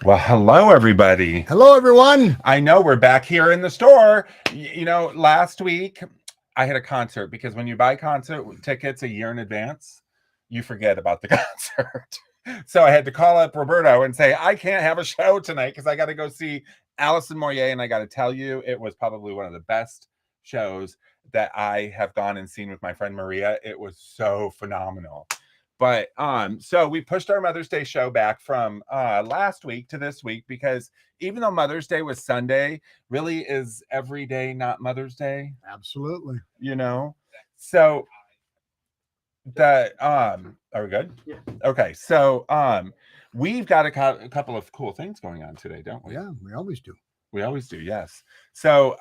Well, hello, everybody. Hello, everyone. I know we're back here in the store. Last week I had a concert because when you buy concert tickets a year in advance, you forget about the concert. So I had to call up Roberto and say, I can't have a show tonight because I got to go see Allison Moyer. And I got to tell you, it was probably one of the best shows that I have gone and seen with my friend Maria. It was so phenomenal. But so we pushed our Mother's Day show back from last week to this week because even though Mother's Day was Sunday, really is every day not Mother's Day, Absolutely. you know? So the are we good? Yeah. Okay. So we've got a couple of cool things going on today, don't we? Yeah, we always do. We always do, yes. So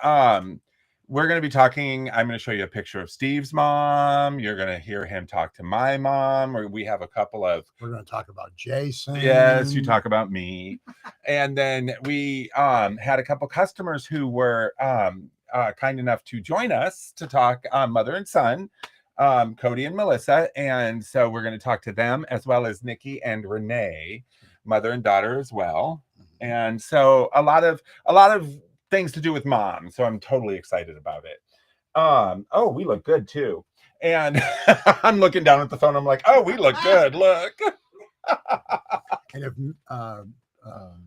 we're going to be talking. I'm going to show you a picture of Steve's mom. You're going to hear him talk to my mom. Or we have a couple of. We're going to talk about Jason. Yes, you talk about me. And then we had a couple customers who were kind enough to join us to talk mother and son, Cody and Melissa. And so we're going to talk to them as well as Nikki and Renee, mother and daughter as well. And so a lot of things to do with mom. So I'm totally excited about it. Oh, we look good too. And I'm looking down at the phone. I'm like, oh, we look good. Look. And if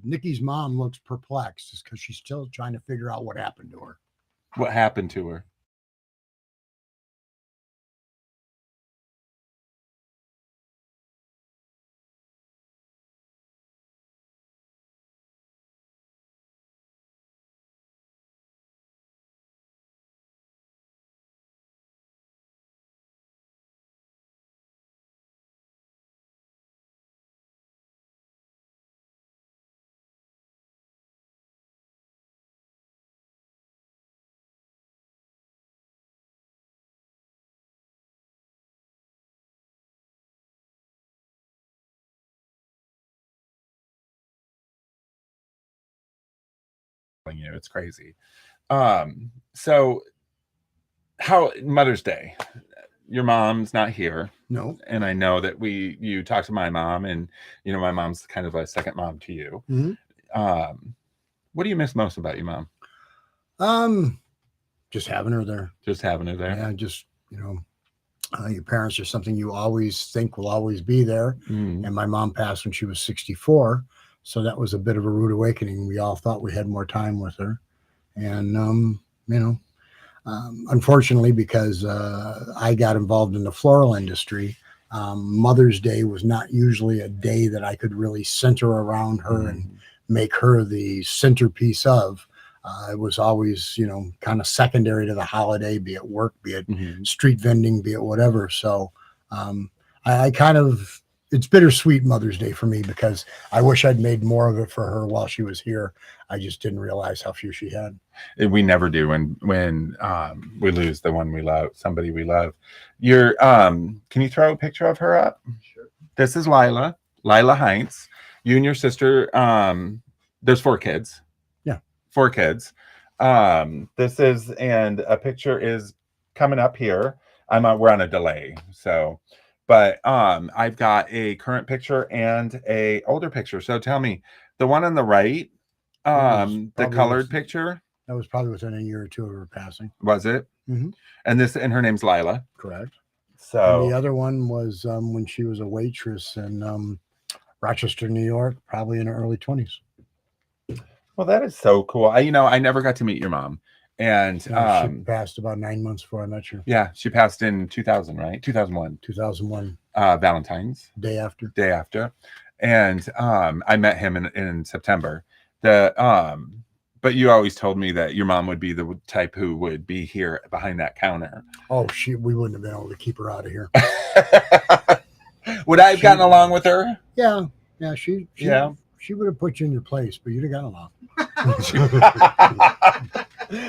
Nikki's mom looks perplexed, it's because she's still trying to figure out what happened to her. What happened to her? You, it's crazy. So how Mother's Day? Your mom's not here. No. And I know that you talked to my mom, and my mom's kind of a second mom to you. What do you miss most about your mom? Just having her there. Just having her there. Yeah, just your parents are something you always think will always be there. Mm-hmm. And my mom passed when she was 64, so that was a bit of a rude awakening. We all thought we had more time with her, and unfortunately, because I got involved in the floral industry, Mother's Day was not usually a day that I could really center around her and make her the centerpiece of. It was always, kind of secondary to the holiday, be it work, be it street vending, be it whatever. So I kind of, it's bittersweet Mother's Day for me because I wish I'd made more of it for her while she was here. I just didn't realize how few she had. We never do when we lose the one we love, somebody we love. You're can you throw a picture of her up? Sure. This is Lila Heinz. You and your sister. There's 4 kids. Yeah, 4 kids. This is, and a picture is coming up here. We're on a delay, so. But I've got a current picture and a older picture. So tell me, the one on the right, the colored picture. That was probably within a year or two of her passing. Was it? Mm-hmm. And her name's Lila. Correct. So and the other one was when she was a waitress in Rochester, New York, probably in her early 20s. Well, that is so cool. I never got to meet your mom. And she passed about 9 months before I met you. Yeah, she passed in 2000, right? 2001. 2001. Valentine's day after. And I met him in September. But you always told me that your mom would be the type who would be here behind that counter. Oh, we wouldn't have been able to keep her out of here. Would I have gotten along with her? Yeah. She would have put you in your place, but you'd have gotten along.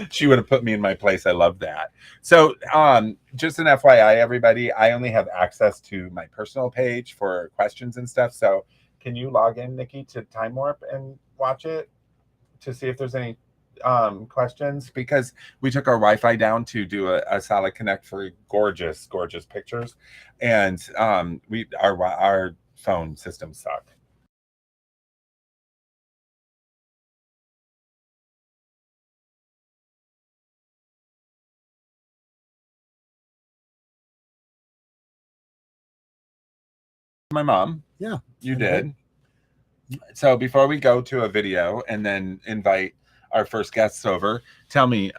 She would have put me in my place. I love that. So just an FYI, everybody, I only have access to my personal page for questions and stuff. So can you log in, Nikki, to Time Warp and watch it to see if there's any questions? Because we took our Wi-Fi down to do a solid connect for gorgeous pictures, and our phone system sucked. my mom. Yeah, you did. So before we go to a video and then invite our first guests over, tell me,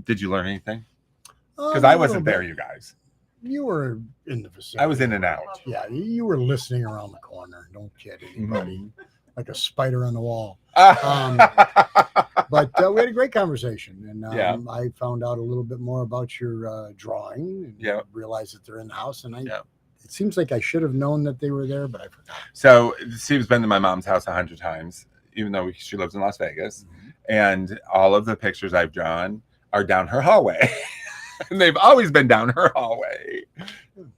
did you learn anything? Because I wasn't there, you guys. You were in the vicinity. I was in and out. Yeah, you were listening around the corner. Don't kid anybody. Like a spider on the wall. But we had a great conversation, and I found out a little bit more about your drawing, and realized that they're in the house. And it seems like I should have known that they were there, but I forgot. So Steve's been to my mom's house 100 times, even though she lives in Las Vegas, and all of the pictures I've drawn are down her hallway. And they've always been down her hallway.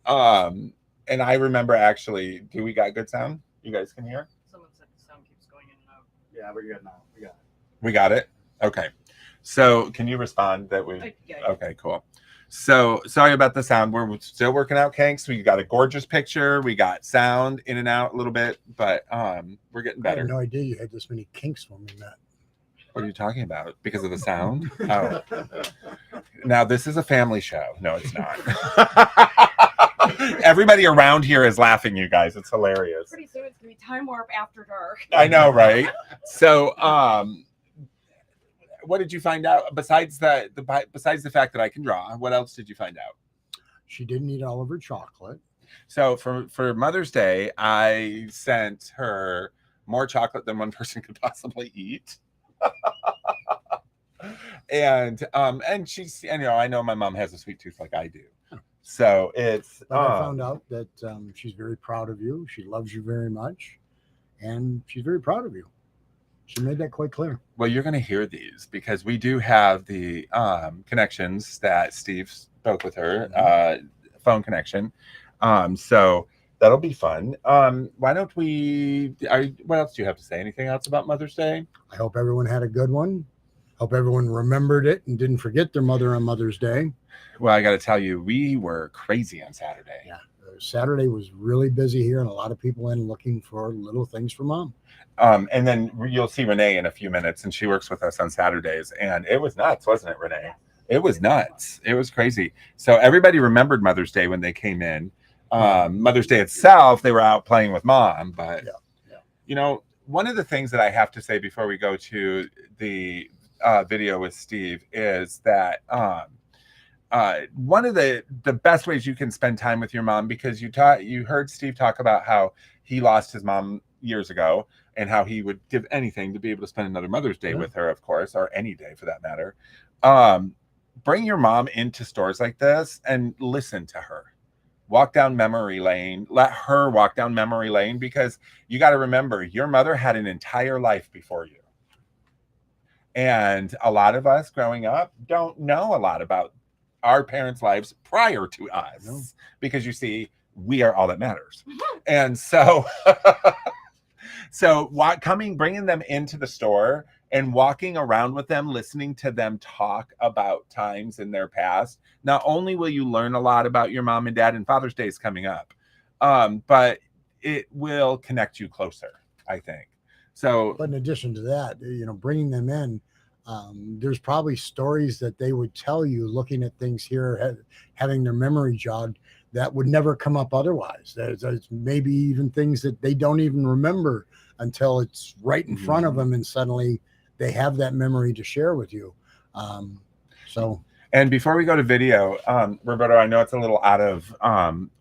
And I remember actually, do we got good sound? You guys can hear? Someone said the sound keeps going in and out. Yeah, we're good now. We got it. We got it? Okay. So can you respond that we... Okay, cool. So sorry about the sound. We're still working out kinks. We got a gorgeous picture. We got sound in and out a little bit, but we're getting better. I had no idea you had this many kinks when we met. What are you talking about? Because of the sound? Oh. Now, this is a family show. No, it's not. Everybody around here is laughing, you guys. It's hilarious. Pretty soon it's going to be Time Warp After Dark. I know, right? So, what did you find out besides besides the fact that I can draw? What else did you find out? She didn't eat all of her chocolate. So for Mother's Day, I sent her more chocolate than one person could possibly eat. And she's, you know, I know my mom has a sweet tooth like I do. So it's but I found out that she's very proud of you. She loves you very much, and she's very proud of you. She made that quite clear. Well, you're going to hear these because we do have the connections that Steve spoke with her, phone connection. So that'll be fun. Why don't we? What else do you have to say? Anything else about Mother's Day? I hope everyone had a good one. Hope everyone remembered it and didn't forget their mother on Mother's Day. Well, I got to tell you, we were crazy on Saturday. Yeah, Saturday was really busy here, and a lot of people in looking for little things for Mom. And then you'll see Renee in a few minutes, and she works with us on Saturdays. And it was nuts, wasn't it, Renee? It was nuts. It was crazy. So everybody remembered Mother's Day when they came in. Mother's Day itself, they were out playing with Mom. But, you know, one of the things that I have to say before we go to the video with Steve is that one of the best ways you can spend time with your mom, because you heard Steve talk about how he lost his mom years ago and how he would give anything to be able to spend another Mother's Day with her, of course, or any day for that matter. Bring your mom into stores like this and listen to her. Walk down memory lane. Let her walk down memory lane, because you got to remember, your mother had an entire life before you. And a lot of us growing up don't know a lot about our parents' lives prior to us, because you see, we are all that matters. And so, bringing them into the store and walking around with them, listening to them talk about times in their past, not only will you learn a lot about your mom and dad, and Father's Day is coming up, but it will connect you closer, I think. So, but in addition to that, you know, bringing them in, there's probably stories that they would tell you, looking at things here, having their memory jogged, that would never come up otherwise. There's maybe even things that they don't even remember until it's right in front of them, and suddenly they have that memory to share with you. And before we go to video, Roberto, I know it's a little out of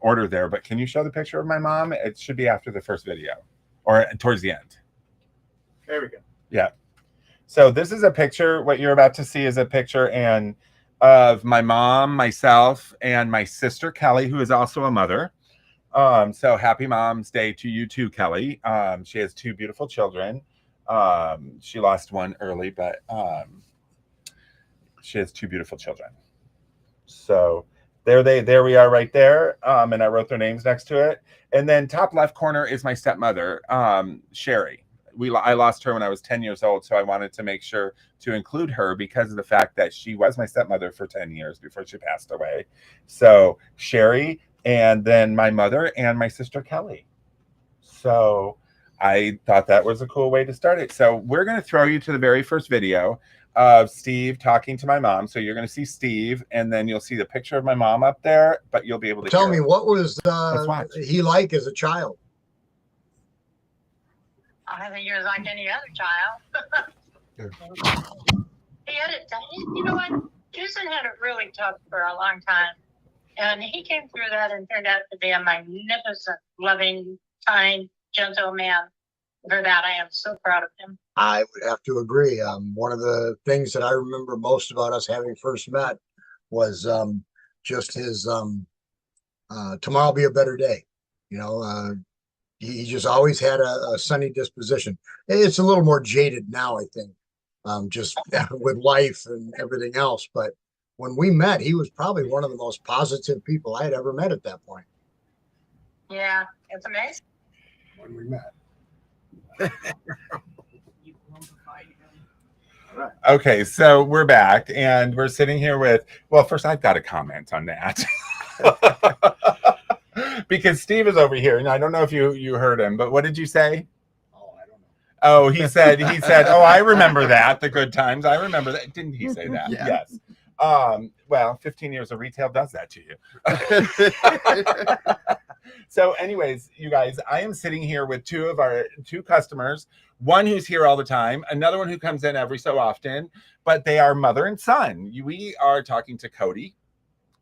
order there, but can you show the picture of my mom? It should be after the first video or towards the end. There we go. Yeah. So this is a picture. What you're about to see is a picture of my mom, myself, and my sister, Kelly, who is also a mother. So happy Mom's Day to you too, Kelly. She has two beautiful children. She lost one early, but she has two beautiful children. So there we are right there. And I wrote their names next to it. And then top left corner is my stepmother, Sherry. I lost her when I was 10 years old, so I wanted to make sure to include her because of the fact that she was my stepmother for 10 years before she passed away. So Sherry, and then my mother and my sister Kelly. So I thought that was a cool way to start it. So we're going to throw you to the very first video of Steve talking to my mom. So you're going to see Steve, and then you'll see the picture of my mom up there, but you'll be able to tell me what was he like as a child. I think he was like any other child. He had it. You know what? Jason had it really tough for a long time, and he came through that and turned out to be a magnificent, loving, kind, gentle man. For that, I am so proud of him. I would have to agree. One of the things that I remember most about us having first met was just his tomorrow will be a better day. You know, he just always had a sunny disposition. It's a little more jaded now, I think, just with life and everything else. But when we met, he was probably one of the most positive people I had ever met at that point. Yeah, it's amazing. When we met. Okay, so we're back and we're sitting here with, well, first I've got a comment on that. Because Steve is over here, and I don't know if you heard him, but what did you say? Oh, I don't know. Oh, he said, oh, I remember that, the good times. I remember that. Didn't he say that? Yeah. Yes. Well, 15 years of retail does that to you. So anyways, you guys, I am sitting here with two customers, one who's here all the time, another one who comes in every so often, but they are mother and son. We are talking to Cody.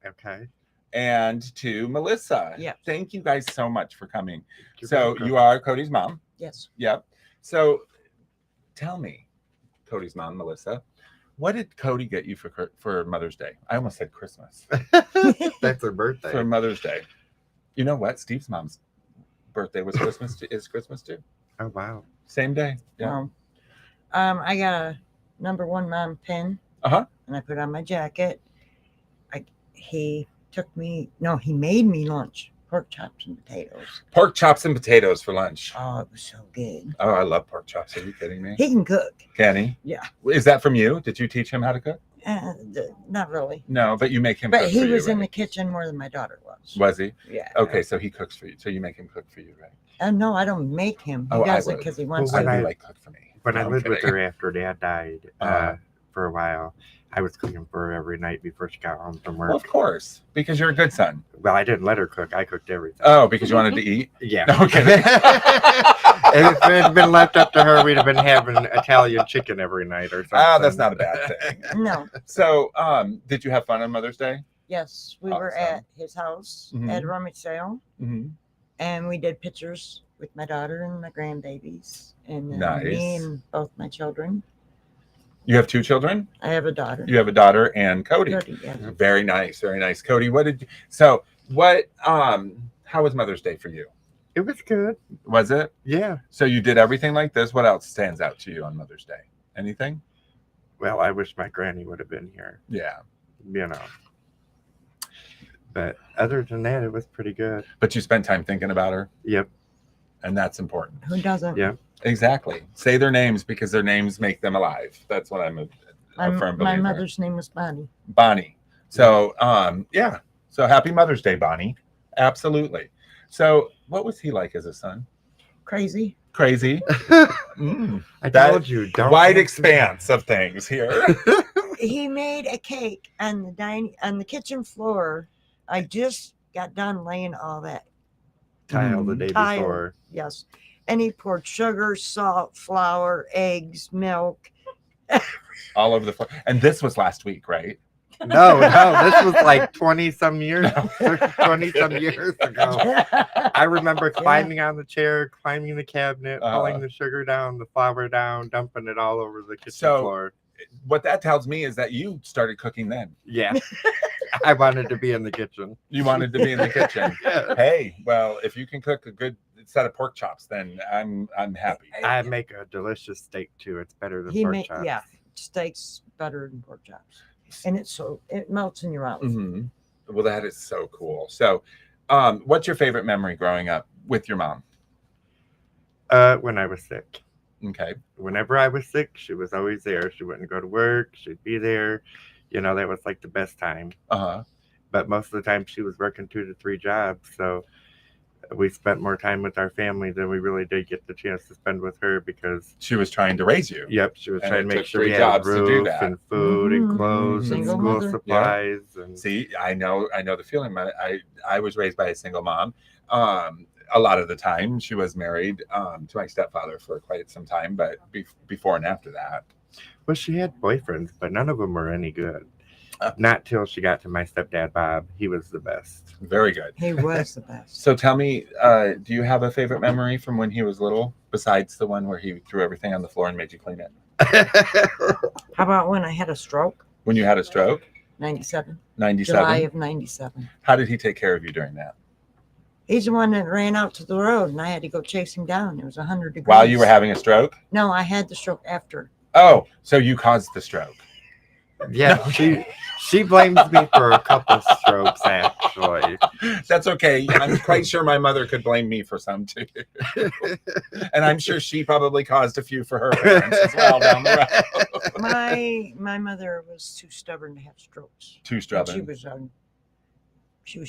Okay. And to Melissa. Yeah. Thank you guys so much for coming. You're So welcome. you are Cody's mom. Yes. Yep. So tell me, Cody's mom, Melissa, what did Cody get you for Mother's Day? I almost said Christmas. That's her birthday. For Mother's Day. You know what? Steve's mom's birthday was Christmas. Is Christmas too? Oh wow. Same day. Yeah. I got a number 1 mom pin. Uh-huh. And I put on my jacket. He made me lunch. Pork chops and potatoes. Pork chops and potatoes for lunch. Oh, it was so good. Oh, I love pork chops. Are you kidding me? He can cook. Can he? Yeah. Is that from you? Did you teach him how to cook? Not really. No, but you make him But cook he for was you, in right? the kitchen more than my daughter was. Was he? Yeah. Okay, so he cooks for you. So you make him cook for you, right? No, I don't make him. He Oh, I does it would. because he wants Well, I to. when do I- like cook for me. When No, I I'm lived with kidding. her after Dad died for a while, I was cooking for her every night before she got home from work. Well, of course, because you're a good son. Well, I didn't let her cook. I cooked everything. Oh, because you wanted to eat? Yeah. Okay. If it had been left up to her, we'd have been having Italian chicken every night or something. Ah, that's not a bad thing. No. So, did you have fun on Mother's Day? Yes, we were Awesome. at his house Mhm. at a rummage sale, Mm-hmm. and we did pictures with my daughter and my grandbabies, and then Nice. me and both my children. You have 2 children? I have a daughter. You have a daughter and Cody. Cody, yes. Very nice, very nice. Cody, how was Mother's Day for you? It was good. Was it? Yeah. So you did everything like this. What else stands out to you on Mother's Day? Anything? Well, I wish my granny would have been here, Yeah. you know. But other than that, it was pretty good. But you spent time thinking about her, Yep. and that's important. Who doesn't? Yeah. Exactly. Say their names because their names make them alive. That's what I'm a firm believer. My mother's name was Bonnie. Bonnie. So, yeah. So happy Mother's Day, Bonnie. Absolutely. So what was he like as a son? Crazy. Crazy. Mm. I That told you, don't. Wide expanse of things here. He made a cake on the kitchen floor. I just got done laying all that. Tile the day Tile. before. Yes. And he poured sugar, salt, flour, eggs, milk. All over the floor. And this was last week, right? No, this was like 20 some years, 20 some years ago. I remember climbing on the chair, climbing the cabinet, pulling the sugar down, the flour down, dumping it all over the kitchen floor. What that tells me is that you started cooking then. Yeah. I wanted to be in the kitchen. You wanted to be in the kitchen. Yeah. Hey, well, if you can cook a good set of pork chops, then I'm happy. I make a delicious steak too. It's better than pork chops. Yeah, steak's better than pork chops, and it melts in your mouth. Mm-hmm. Well, that is so cool. So, what's your favorite memory growing up with your mom? When I was sick. Okay. Whenever I was sick, she was always there. She wouldn't go to work. She'd be there. You know, that was like the best time. Uh-huh. But most of the time she was working 2 to 3 jobs. So we spent more time with our family than we really did get the chance to spend with her because she was trying to raise you. Yep. She was And trying it to make took sure 3 we had jobs a to do roof that. and food and Mhm. clothes and Single school mother. supplies. And See, I know the feeling. I was raised by a single mom. a lot of the time. She was married to my stepfather for quite some time, but before and after that. Well, she had boyfriends, but none of them were any good. Not till she got to my stepdad, Bob. He was the best. Very good. He was the best. So tell me, do you have a favorite memory from when he was little, besides the one where he threw everything on the floor and made you clean it? How about when I had a stroke? When you had a stroke? 97. 97? July of 97. How did he take care of you during that? He's the one that ran out to the road, and I had to go chase him down. It was 100 degrees. While you were having a stroke? No, I had the stroke after. Oh, so you caused the stroke. Yeah, she blames me for a couple strokes, actually. That's okay. I'm quite sure my mother could blame me for some too. And I'm sure she probably caused a few for her parents as well down the road. My mother was too stubborn to have strokes. Too She stubborn. was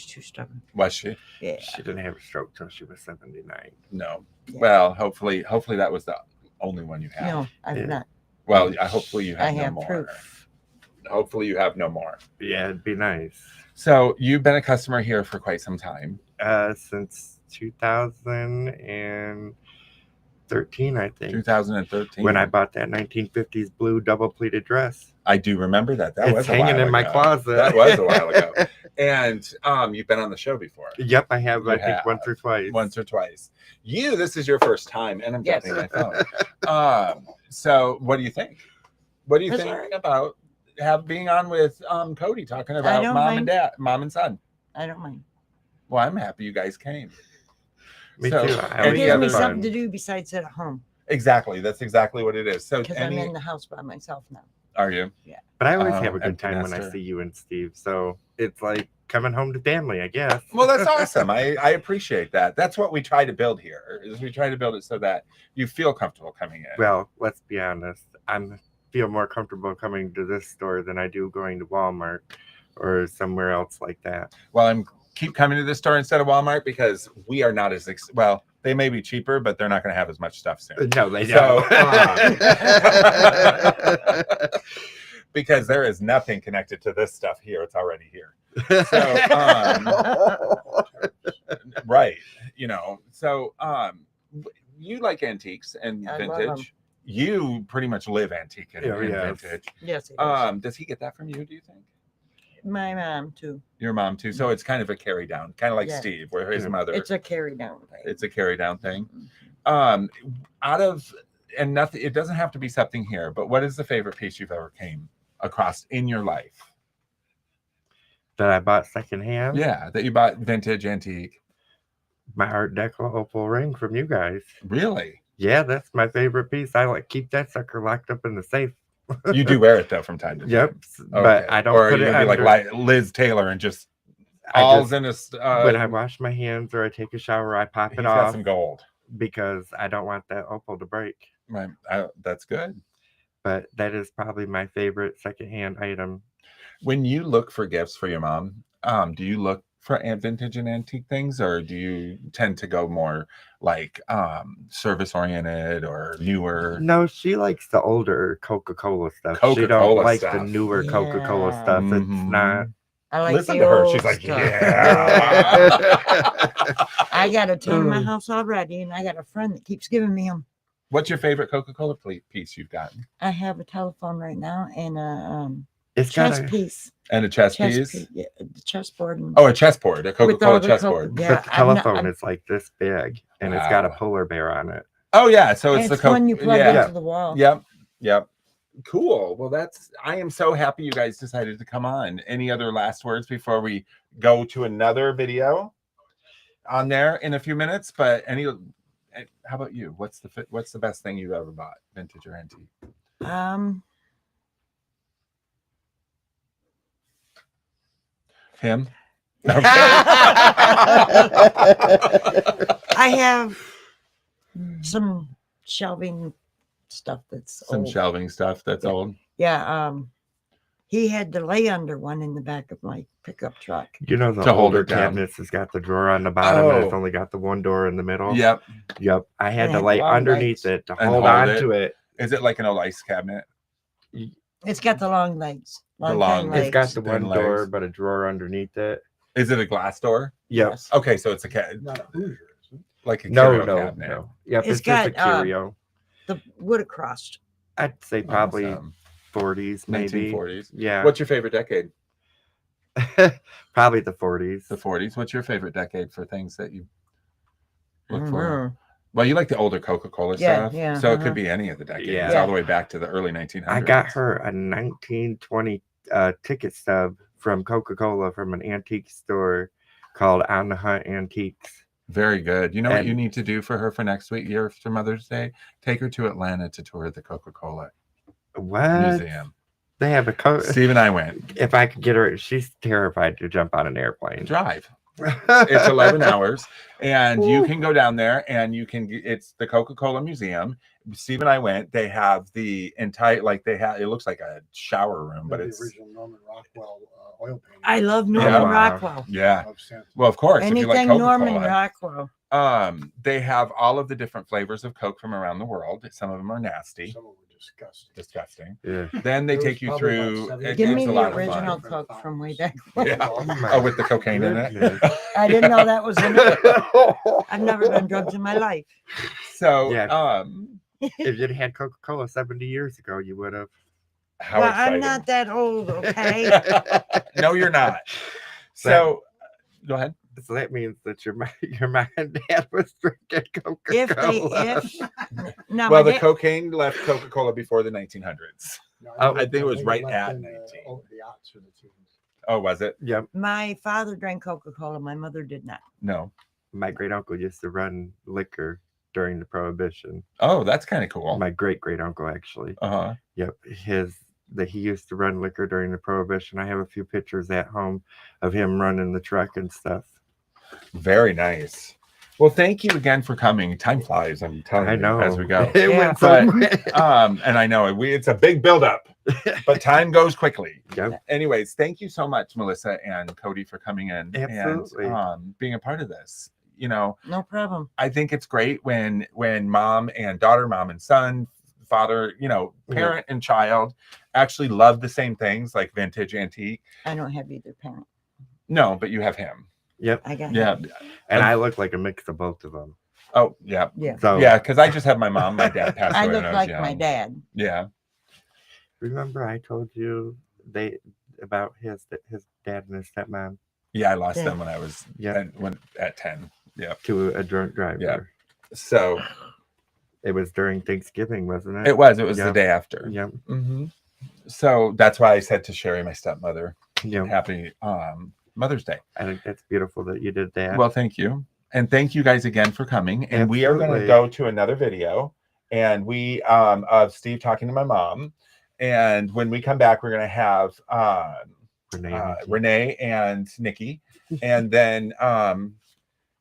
too stubborn. Was she? Yeah. She didn't have a stroke till she was 79. No. Yeah. Well, hopefully that was the only one you had. No, I've Yeah. not. Well, hopefully you I have no have more. proof. Hopefully you have no more. Yeah, it'd be nice. So you've been a customer here for quite some time. Since 2013, I think. 2013. When I bought that 1950s blue double pleated dress. I do remember that. That was It's a hanging while in my ago. closet. That was a while ago. And you've been on the show before. Yep, I have. You I think have. once or twice. Once or twice. This is your first time, and I'm Yes. tapping my phone. So what do you think? What do you That's think all right. about being on with Cody talking about don't mom and mind. dad, mom and son? I don't mind. Well, I'm happy you guys came. Me So, too. It Any gives other me fun? something to do besides sit at home Exactly. That's exactly what it is. So because I'm in the house by myself now. are you? But I always Oh, have a good empty time when I nester. see you and Steve. So it's like coming home to family, I guess. Well, that's awesome. I appreciate that. That's what we try to build here. Is we try to build it so that you feel comfortable coming in. Well, let's be honest. I feel more comfortable coming to this store than I do going to Walmart or somewhere else like that. Well, I'm keep coming to this store instead of Walmart because we are not as well. They may be cheaper, but they're not going to have as much stuff soon. No, they So, don't. because there is nothing connected to this stuff here. It's already here. So, right. So you like antiques and I love vintage. You pretty much live antique and, Oh, and yes. vintage. Yes, it is. Does he get that from you, do you think? My mom too. Your mom too. So it's kind of a carry down, kind of like Yeah. Steve, where his Yeah. mother. It's a carry down thing. It's a carry down thing. Mhm. Out of and nothing, it doesn't have to be something here, but what is the favorite piece you've ever came across in your life? That I bought secondhand. Yeah, that you bought vintage antique. My Art Deco opal ring from you guys. Really? Yeah, that's my favorite piece. I like keep that sucker locked up in the safe. You do wear it though from time to time. Yep, Okay. but I don't Or put you it be under. like Liz Taylor and just I all's just- in a. when I wash my hands or I take a shower, I pop he's it got off some gold. because I don't want that opal to break. Right. That's good. But that is probably my favorite secondhand item. When you look for gifts for your mom, do you look for vintage and antique things, or do you tend to go more like service oriented or newer? No, she likes the older Coca-Cola stuff. She Coca-Cola don't like the stuff. newer Coca-Cola Yeah. stuff. Mhm. It's not. I like Listen the to her. old She's like, stuff. yeah. I got a ton in my house already, and I got a friend that keeps giving me them. What's your favorite Coca-Cola piece you've gotten? I have a telephone right now and a It's got chess a, piece. And a chess Chess piece? piece. Yeah, the chessboard. And Oh, a chessboard, a with all Coca-Cola the chessboard. Yeah, but the I'm not- telephone I'm- is like this big, and it's got a Wow. polar bear on it. Oh yeah, so and it's it's the one you plug yeah. into the wall. Yep. Cool. Well, I am so happy you guys decided to come on. Any other last words before we go to another video on there in a few minutes? But how about you? What's the best thing you've ever bought, vintage or antique? Him? I have some shelving stuff that's Some old. shelving stuff that's Yeah. old. Yeah, he had to lay under one in the back of my pickup truck. You know the To hold older it down. cabinets has got the drawer on the bottom, and it's Oh. only got the one door in the middle. Yep. Yep. I had And to it lay had long underneath legs. it to And hold hold on it. to it. Is it like an old ice cabinet? It's got the long legs. The Long, long- thin It's legs. got the Thin one door, legs. but a drawer underneath it. Is it a glass door? Yep. Yes. Okay, so it's a cat. Not a Hoosier, is it? Like a No, curio no, cabinet. no. Yep, It's it's just a got, curio. The wood across. I'd say probably Awesome. 40s, maybe. 1940s. Yeah. What's your favorite decade? Probably the 40s. The 40s. What's your favorite decade for things that you look Mhm. for? Well, you like the older Coca-Cola Yeah, stuff. yeah, So it could be any of the decades, Yeah. all the way back to the early 1900s. I got her a 1920 ticket stub from Coca-Cola from an antique store called On the Hunt Antiques. Very good. You know what you And- need to do for her for next week, year after Mother's Day? Take her to Atlanta to tour the Coca-Cola What? Museum. They have a Steve and I went. If I could get her, she's terrified to jump on an airplane. Drive. It's 11 hours, and you can go down there, and you can. It's the Coca-Cola Museum. Steve and I went. They have the entire, like they have. It looks like a shower room, but The it's original Norman Rockwell oil painting. I love Norman Yeah. Rockwell. yeah. Of Santa. Well, of course, if you like Anything Coca-Cola. Norman Rockwell. They have all of the different flavors of Coke from around the world. Some of them are nasty, Some of them were disgusting. disgusting. Yeah. Then they There take was you probably through. about It, Give it's me a the lot original of fun. Coke from way back when. Yeah. my Oh, with the cocaine in it. goodness. I didn't know that was in it. I've never done drugs in my life. So, Yeah. If you'd had Coca-Cola 70 years ago, you would have. how Well, exciting! I'm not that old, okay? No, you're not. So, go ahead. So that means that your mom and dad was drinking If they, Coca-Cola. now Well, my the dad- cocaine left Coca-Cola before the 1900s. No, I think it was right left at in, 19. the aughts or the teens. Oh, was it? Yep. my father drank Coca-Cola. My mother did not. No. My great uncle used to run liquor during the Prohibition. Oh, that's kind of cool. My great great uncle, actually. Uh-huh. Yep. He used to run liquor during the Prohibition. I have a few pictures at home of him running the truck and stuff. Very nice. Well, thank you again for coming. Time flies, I'm telling I you, know. as we go. It Yeah. went so But, quick. and I know it's a big buildup, but time goes quickly. Yep. Anyways, thank you so much, Melissa and Cody, for coming in Absolutely. and being a part of this. You know, No problem. I think it's great when mom and daughter, mom and son, father, parent and child actually love the same things, like vintage, antique. I don't have either parent. No, but you have him. Yep. I got Yeah. And I look like a mix of both of them. Oh, yeah. Yeah. So Yeah, because I just have my mom. My dad passed I away look when I was like my young. dad. Yeah. remember I told you about his dad and his stepmom Yeah, I lost Yeah. them when I was Yeah. at 10. Yeah. to a drunk driver. Yeah. So It was during Thanksgiving, wasn't it? it was the Yep. day after. Yep. Mm-hmm. So that's why I said to Sherry, my stepmother, Yep. happy Mother's Day. I think that's beautiful that you did that. Well, thank you. And thank you guys again for coming. And we are going to Absolutely. go to another video and we of Steve talking to my mom. And when we come back, we're going to have Renee and Nikki. Renee and Nikki. And then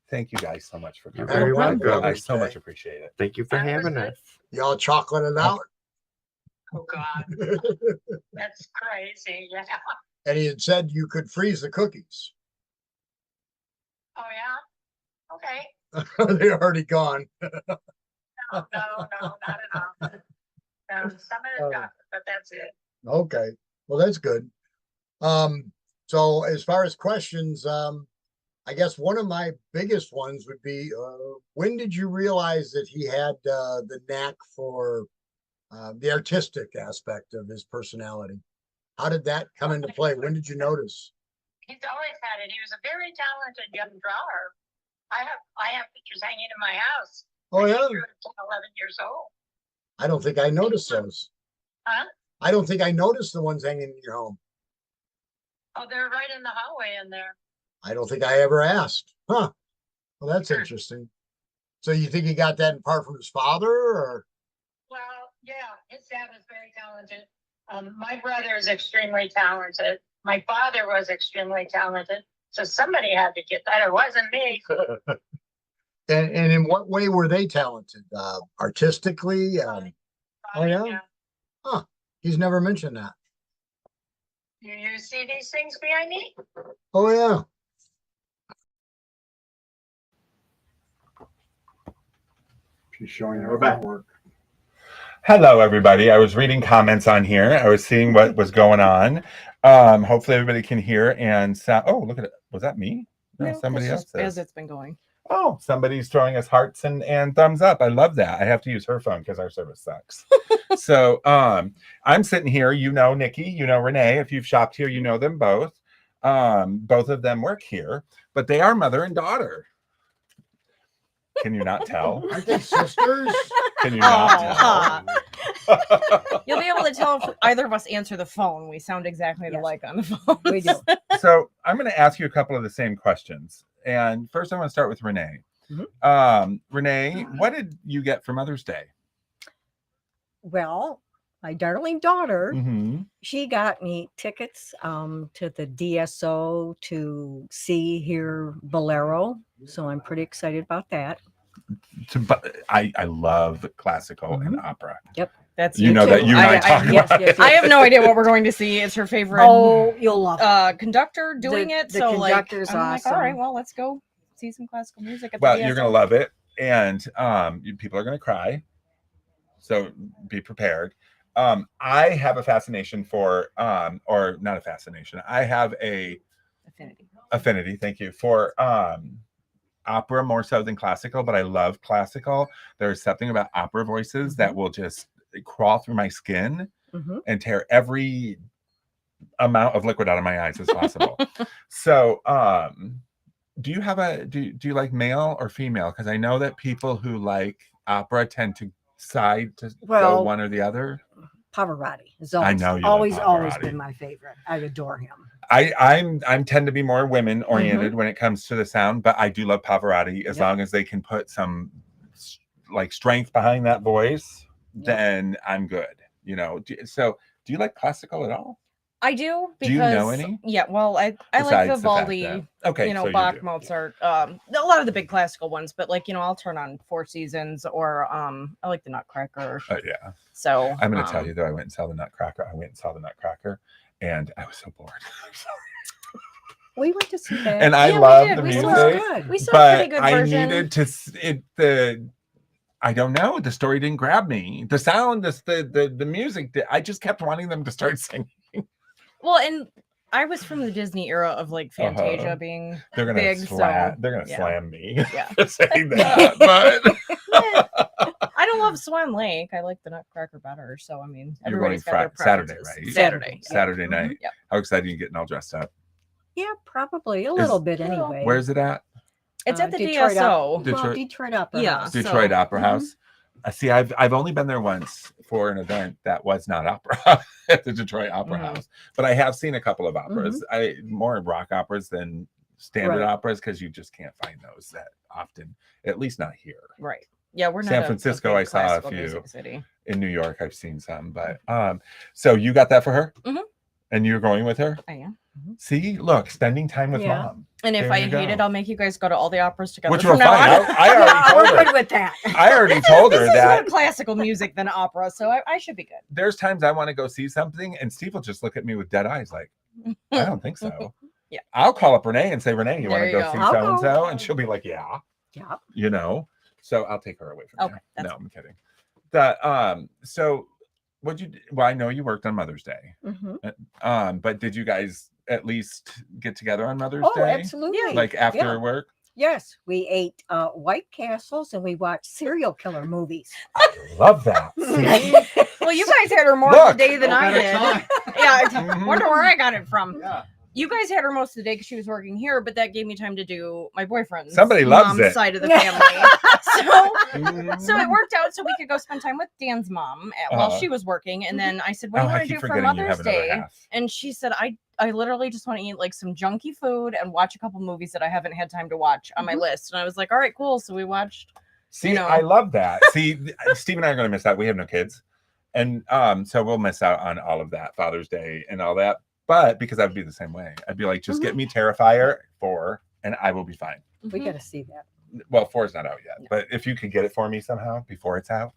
thank you guys so much for You're coming. very welcome. I so Okay. much appreciate it. Thank you for That was having good. us. Y'all chocolate it out. Oh God, that's crazy. Yeah. And he had said you could freeze the cookies. Oh yeah. Okay. They're already gone. No, not at all. Some of Oh. it got, but that's it. Okay. Well, that's good. So as far as questions, I guess one of my biggest ones would be, when did you realize that he had the knack for the artistic aspect of his personality? How did that come into play? When did you notice? He's always had it. He was a very talented young drawer. I have pictures hanging in my house. Oh, I yeah. drew at 10, 11 years old. I don't think I noticed those. Huh? I don't think I noticed the ones hanging in your home. Oh, they're right in the hallway in there. I don't think I ever asked. Huh. Well, that's interesting. So you think he got that in part from his father, or? Well, yeah, his dad was very talented. My brother is extremely talented. My father was extremely talented. So somebody had to get that. It wasn't me. And in what way were they talented? Artistically? Oh, yeah? He's never mentioned that. You see these things behind me? Oh, yeah. She's showing her artwork. Hello, everybody. I was reading comments on here. I was seeing what was going on. Hopefully everybody can hear and sound. Oh, look at it. Was that me? No, somebody it's else just as says. it's been going. Oh, somebody's throwing us hearts and thumbs up. I love that. I have to use her phone because our service sucks. So I'm sitting here, you know Nikki, you know Renee. If you've shopped here, you know them both. Both of them work here, but they are mother and daughter. Can you not tell? Aren't they sisters? Can you not tell? You'll be able to tell if either of us answer the phone. We sound exactly alike on the phone. We do. So I'm going to ask you a couple of the same questions. And first, I'm going to start with Renee. Renee, what did you get for Mother's Day? Well, my darling daughter, Mm-hmm. she got me tickets to the DSO to see hear Bolero. So I'm pretty excited about that. But I love classical and opera. That's You know too. that you and I talked yes, about yes, it. I have no idea what we're going to see. It's her favorite Oh, you'll love it. conductor doing it. the So like, conductor's I'm like, all awesome. right, well, let's go see some classical music at the Well, you're going DSO. to love it. And people are going to cry. So be prepared. I have a fascination for, or not a fascination. I have a affinity, thank you, for opera more so than classical, but I love classical. There's something about opera voices that will just crawl through my skin and tear every amount of liquid out of my eyes as possible. So do you have do you like male or female? Because I know that people who like opera tend to side to go Well, one or the other. Pavarotti is I always, know you love always Pavarotti. been my favorite. I adore him. I'm tend to be more women oriented when it comes to the sound, but I do love Pavarotti as long as they can put some like strength behind that voice, then I'm good. You know, so do you like classical at all? I do because Do you know any? Yeah, well, I like Besides the fact Vivaldi. that- okay, You know, so you Bach, do. Mozart, a lot of the big classical ones, but like, you know, I'll turn on Four Seasons or I like the Nutcracker. Yeah. So I'm going to tell you though, I went and saw the Nutcracker. And I was so bored. We went to see that. And I Yeah, we love did. the We music, saw good. We saw a but pretty good I version. needed to I don't know. The story didn't grab me. The sound, the music. I just kept wanting them to start singing. Well, and I was from the Disney era of like Fantasia being They're gonna big, slam. so They're gonna yeah. slam me Yeah. for saying that. But I don't love Swan Lake. I like the Nutcracker better. So I mean, you're going everybody's got their Saturday, preferences. right? Saturday. Saturday night. Yep. How excited are you getting all dressed up? Yeah, probably a little bit anyway. Where's it at? It's at the Detroit DSO. Detroit Opera Yeah. House. Detroit So- Opera House. See, I've only been there once for an event that was not opera at the Detroit Opera House, but I have seen a couple of operas. I more rock operas than standard operas because you just can't find those that often, at least not here. Right. Yeah, we're not San a Francisco, big I saw a classical few. music city. In New York, I've seen some, but so you got that for her, and you're going with her. I am. See, look, spending time with Yeah. mom. And if There I you hate go. it, I'll make you guys go to all the operas together. Which from we're now fine. on. I already told We're her. good with that. I already told her This is that more classical music than opera, so I should be good. there's times I want to go see something, and Steve will just look at me with dead eyes, like, I don't think so. Yeah. I'll call up Renee and say, Renee, you want There to you go go. see I'll so and so, go. and she'll be like, yeah, Yeah. you know. So I'll take her away from Okay, you. that's No, I'm kidding. That so what you? Well, I know you worked on Mother's Day, but did you guys at least get together on Mother's Oh, Day? absolutely. Like after Yeah. work? Yes, we ate White Castles and we watched serial killer movies. I love that. See? Well, you guys had her more Look. of the day than I did. Yeah, I wonder where I got it from. Yeah. You guys had her most of the day because she was working here, but that gave me time to do my boyfriend's Somebody loves mom's it. side of the family. Mhm. So it worked out so we could go spend time with Dan's mom while Uh-huh. she was working. And then I said, what do Oh, you I want to keep do for forgetting you Mother's have another Day? half. And she said, I literally just want to eat like some junky food and watch a couple movies that I haven't had time to watch on my list. And I was like, all right, cool. So we watched. See, you know. I love that. See, Steve and I are going to miss out. We have no kids. And so we'll miss out on all of that, Father's Day and all that. But because I'd be the same way. I'd be like, just get me Terrifier 4 and I will be fine. We got to see that. Well, 4 is not out yet. But if you could get it for me somehow before it's out.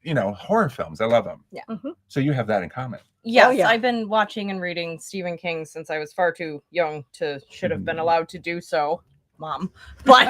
You know, horror films. I love them. Yeah. So you have that in common. Yes, yeah. I've been watching and reading Stephen King since I was far too young to should have been allowed to do so, Mom. But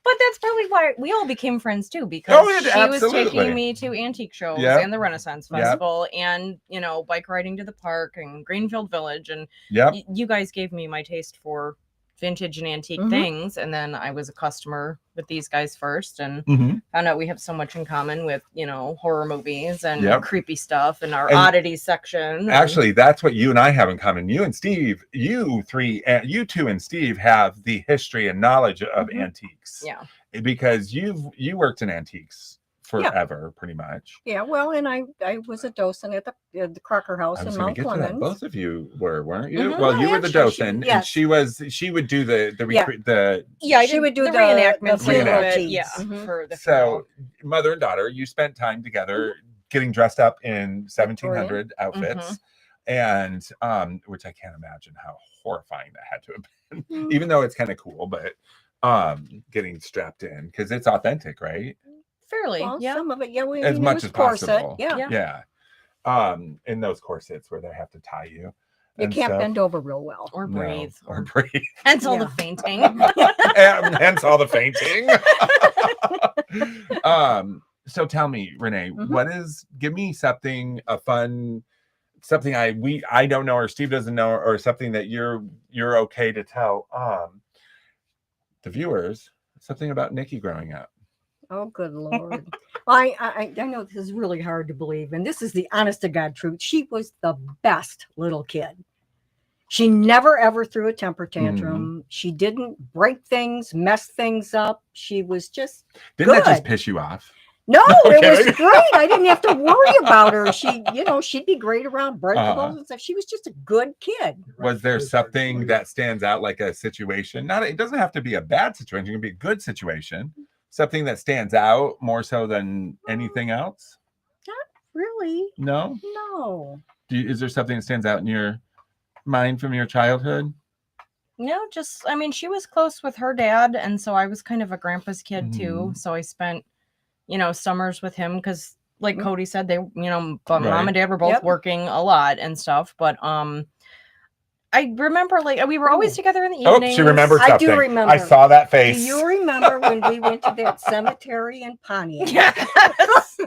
but that's probably why we all became friends too, because Oh, yeah, she was absolutely. taking me to antique shows Yep. and the Renaissance Yep. Festival and, you know, bike riding to the park and Greenfield Village. And Yep. you guys gave me my taste for vintage and antique Mhm. things, and then I was a customer with these guys first, and Mhm. found out we have so much in common with, you know, horror movies and Yep. creepy stuff and our And oddities section. and- Actually, that's what you and I have in common. You and Steve, you two and Steve have the history and knowledge of Mhm. antiques. yeah. Because you worked in antiques forever, pretty much. Yeah, well, and I was a docent at the Crocker House I in was going Mount to get to that. Clemens. Both of you weren't you? Mhm. Well, Oh, you were yeah, the sure, she docent, was- and yes. she would do the Yeah. Yeah, I She did would do the the reenactments a little funeral bit, teas. yeah, Mhm. for the funeral. So mother and daughter, you spent time together getting dressed up in 1700 outfits, and which I can't imagine how horrifying that had to have been. Mm. Even though it's kind of cool, but getting strapped in because it's authentic, right? Fairly, Well, yeah. some of it, yeah, we As it much was as corset. possible. Yeah. Yeah. In those corsets where they have to tie you. You and can't stuff. bend over real well. Or No, breathe. or breathe. Hence all Yeah. the fainting. And hence all the fainting. So tell me, Renee, Mhm. give me something something I don't know or Steve doesn't know or something that you're okay to tell the viewers something about Nikki growing up. Oh, good Lord. I know this is really hard to believe, and this is the honest to God truth. She was the best little kid. She never ever threw a temper tantrum. She didn't break things, mess things up. She was just Didn't that just good. piss you off? No, I'm it was kidding. great. I didn't have to worry about her. She'd be great around breakables and stuff. She was just a good kid. Was there something that stands out, like a situation? It doesn't have to be a bad situation, it can be a good situation. Something that stands out more so than anything else? Not really. No? No. Is there something that stands out in your mind from your childhood? No, just, I mean, she was close with her dad, and so I was kind of a grandpa's kid too. So I spent, you know, summers with him because, like Cody said, they, you know, but mom and dad were both working a lot and stuff. But I remember, like, we were always together in the evenings. Oh, she remembers something. I do remember. I saw that face. Do you remember when we went to that cemetery in Pontiac? Yes.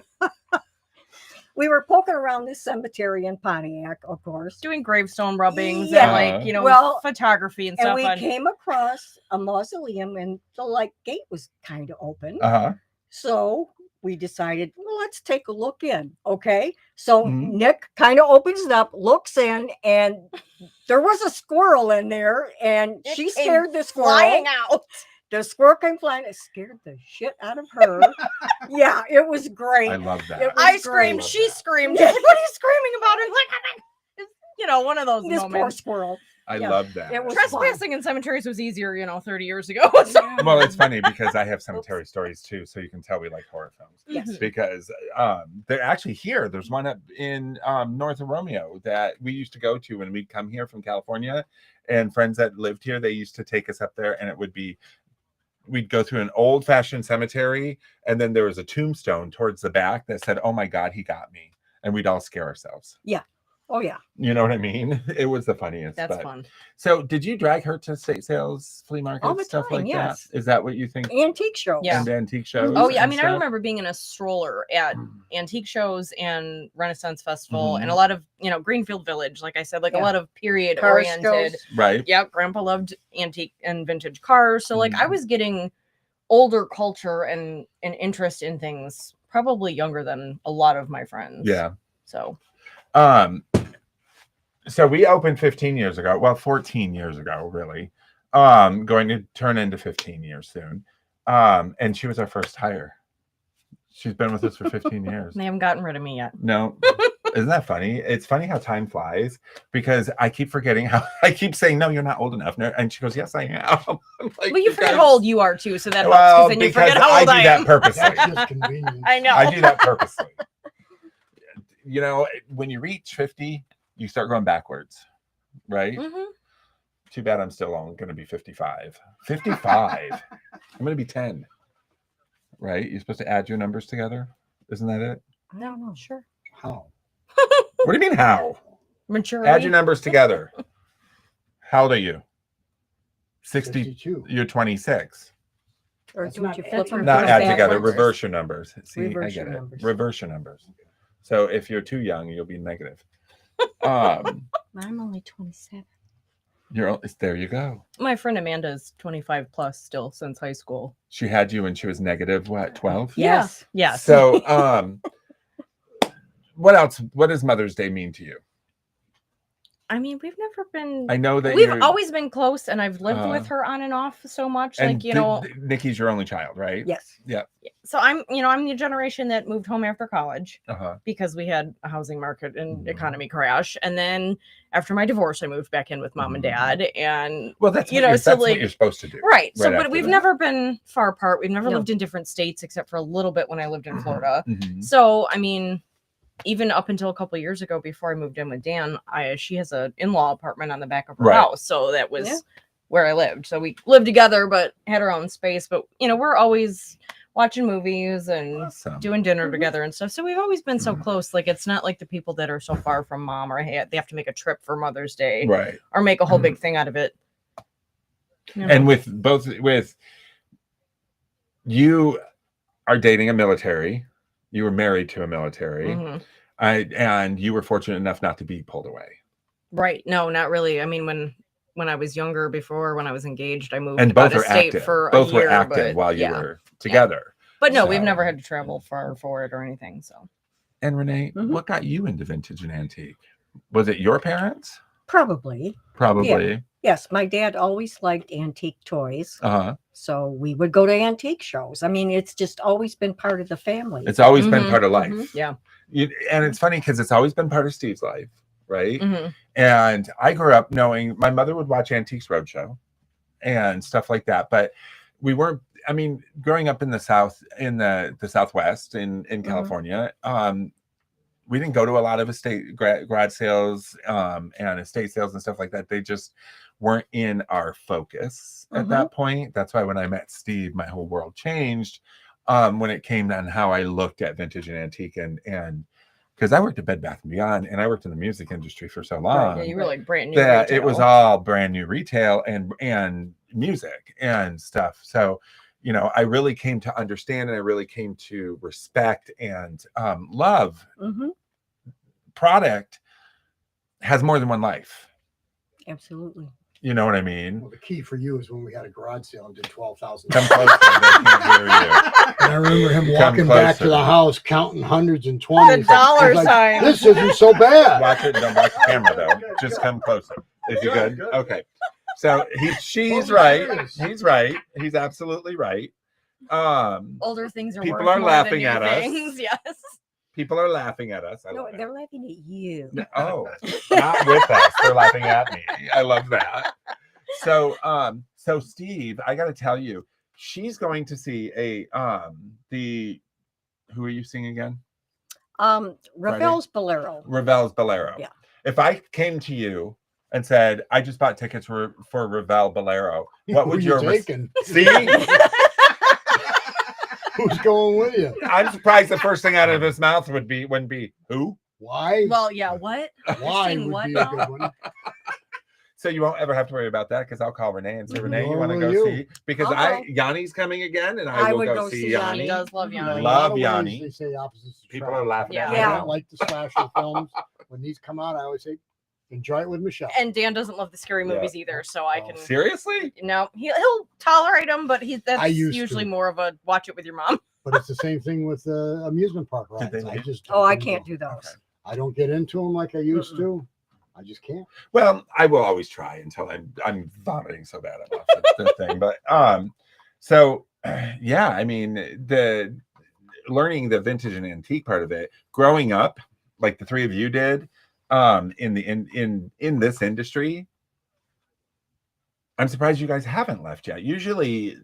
We were poking around this cemetery in Pontiac, of course. Doing gravestone rubbings Yeah. and, like, you know, Well, photography and And stuff. we on- came across a mausoleum, and the like gate was kind of open. Uh-huh. So we decided, well, let's take a look in. Okay. So Mhm. Nick kind of opens it up, looks in, and there was a squirrel in there, and It she came scared the squirrel. flying out. The squirrel came flying. It scared the shit out of her. Yeah, it was great. I love that. It was I great. screamed. She screamed. Yeah. She's like, what are you screaming about? I'm like, it's, you know, one of those This poor moments. squirrel. I Yeah. love that. It was Trespassing in cemeteries was easier, you know, 30 years ago. So. Well, it's funny because I have cemetery stories too, so you can tell we like horror films. Yes. Because they're actually here. There's one up in north of Romeo that we used to go to when we'd come here from California, and friends that lived here, they used to take us up there, and we'd go through an old-fashioned cemetery, and then there was a tombstone towards the back that said, "Oh my God, he got me," and we'd all scare ourselves. Oh, yeah. You know what I mean? It was the funniest. That's but- fun. So, did you drag her to state sales, flea markets, All the stuff time, like yes. that? Is that what you think? Antique shows. Yeah. And antique shows. Oh yeah, I and mean, I stuff? remember being in a stroller at antique shows and Renaissance Festival and a Mhm. lot of, you know, Greenfield Village, like I said, like a Yeah. lot of period Car oriented. shows. Right. Yep, Grandpa loved antique and vintage cars, so like I Mhm. was getting older culture and an interest in things probably younger than a lot of my friends. Yeah. So So we opened 15 years ago. Well, 14 years ago, really. Going to turn into 15 years soon. And she was our first hire. She's been with us for 15 years. they haven't gotten rid of me yet. No. Isn't that funny? It's funny how time flies because I keep forgetting how I keep saying, no, you're not old enough. And she goes, yes, I am. I'm like, Well, you forget guys- how old you are too, so that helps Well, because then you because forget how old I do that am. purposely. That's just convenient. I know. I do that purposely. You know, when you reach 50, you start going backwards, right? Mhm. Too bad I'm still going to be 55. 55. I'm going to be 10. Right? You're supposed to add your numbers together. Isn't that it? No, sure. How? What do you mean how? Maturity. Add your numbers together. How old are you? 60. 62. You're 26. Or That's do you not flip add them? Not from add backwards? together. Reverse your numbers. See, Reverse I your get it. numbers. Reverse your numbers. So if you're too young, you'll be negative. I'm only 27. There you go. My friend Amanda is 25 plus still since high school. She had you when she was negative, what, 12? Yes. Yeah. Yes. So, what else? What does Mother's Day mean to you? I mean, we've never been. I know that we've always been close, and I've lived with Uh, her on and off so much. and Like, you know, Nikki's your only child, right? Yes. Yeah. so I'm the generation that moved home after college Uh-huh. because we had a housing market and Mhm. economy crash. And then after my divorce, I moved back in with mom and dad. And Well, that's You what know, you're, so, that's what like- you're supposed to do. right. So, but after we've that. never been far apart. We've never No. lived in different states except for a little bit when I lived in Florida. Mhm. So, I mean, even up until a couple of years ago, before I moved in with Dan, she has an in-law apartment on the back of her Right. house, so that was Yeah. where I lived. So we lived together, but had our own space. But we're always watching movies and Awesome. doing dinner Mhm. together and stuff. So we've always been so close. Like, it's not like the people that are so far from mom, or they have to make a trip for Mother's Day, Right. or make a whole big thing out of it. And with you are dating a military, you were married to a military, Mhm. and you were fortunate enough not to be pulled away. Right? No, not really. I mean, when I was younger, before when I was engaged, I moved And both out of are state active. for Both a year. were active but while you yeah. were together. But no, we've So- never had to travel far for it or anything. So And Renee, Mhm. what got you into vintage and antique? Was it your parents? Probably. Probably. Yes. My dad always liked antique toys. Uh-huh. So we would go to antique shows. I mean, it's just always been part of the family. It's always been Mhm, part of life. yeah. And it's funny because it's always been part of Steve's life, right? Mhm. And I grew up knowing my mother would watch Antiques Roadshow and stuff like that. But we weren't, I mean, growing up in the South, in the Southwest in California, we didn't go to a lot of estate grad sales and estate sales and stuff like that. They just weren't in our focus at that point. That's why when I met Steve, my whole world changed when it came on how I looked at vintage and antique, and because I worked at Bed Bath & Beyond and I worked in the music industry for so long. Yeah, you were like brand new. That it retail. was all brand new retail and music and stuff. So, I really came to understand, and I really came to respect and love Mhm. product has more than one life. Absolutely. You know what I mean? Well, the key for you is when we had a garage sale and did 12,000. Come closer. They can't hear you. And I remember him Come walking back to closer. the house, counting hundreds and 20s. The dollar He's like, sign. This isn't so bad. Watch it. Don't watch the camera though. Just come closer. Is he good? Good. Okay. So she's right. He's right. He's absolutely right. Older things are People worth are more laughing than new at us. things. Yes. People are laughing at us. I No, love it. they're laughing at you. Oh, not with us. They're laughing at me. I love that. So Steve, I got to tell you, she's going to see who are you seeing again? Ravel's Bolero. Ravel's Bolero. Yeah. If I came to you and said, I just bought tickets for Ravel Bolero, what Who would you your taking? see? Who's going with you? I'm surprised the first thing out of his mouth wouldn't be who? Why? Well, yeah. What? Why saying would what be now? a good one. So you won't ever have to worry about that because I'll call Renee and say, Renee, you Nor want to will go you. see? Because I'll go. Yanni's coming again, and I I will would go go see see Yanni. He does love You know, Yanni. in a lot Love of ways, Yanni. They say opposites People attract. are laughing Yeah. at I me. don't like the slasher films. When these come out, I always say, enjoy it with Michelle. And Dan doesn't love the scary Yeah. movies either, so I Oh, can. Seriously? No, he'll tolerate them, but that's used usually to. more of a watch it with your mom. But it's the same thing with amusement park Did rides. they I leave? just Oh, I don't can't do do those. Okay. I don't get into them like I used to. I just can't. Well, I will always try until I'm vomiting so bad I'm off the thing. But so yeah, I mean the learning the vintage and antique part of it, growing up like the three of you did, in this industry. I'm surprised you guys haven't left yet. Usually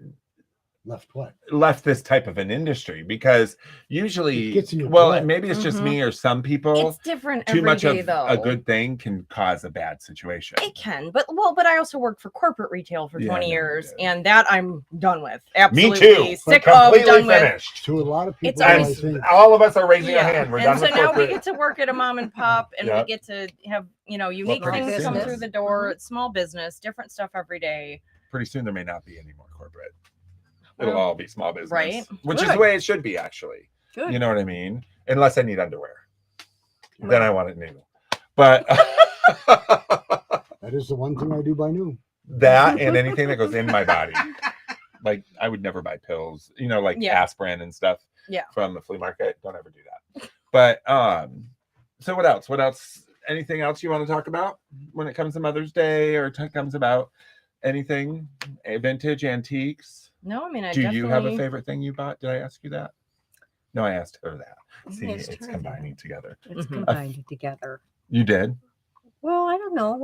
Left what? left this type of an industry because It usually gets in your well blood. maybe it's just me or some people It's different too every much day, of though. a good thing can cause a bad situation. It can, but I also worked for corporate retail for Yeah, 20 I know you years, did. and that I'm done with. Me Absolutely too. sick of, Completely done with. finished. To a lot of It's people, I always- think All of us are raising Yeah, our hand. We're and done so with now we corporate. get to work at a mom and pop, and Yep. we get to have unique pretty things come soon- through the door. It's small business, different stuff every day. Pretty soon there may not be any more corporate. It'll Well, all be small business, right. which is the Good. way it should be, actually. Good. You know what I mean? Unless I need underwear, then I want it new. But That is the one thing I do by noon. That and anything that goes in my body. Like I would never buy pills, like Yeah. aspirin and stuff Yeah. from the flea market. Don't ever do that. But so what else? What else? Anything else you want to talk about when it comes to Mother's Day or comes about anything vintage antiques? No, I mean, Do you have a favorite thing you bought? Did I ask you that? No, I asked her that. You See, asked it's her combining together. It's Mhm. combined together. You did? Well, I don't know.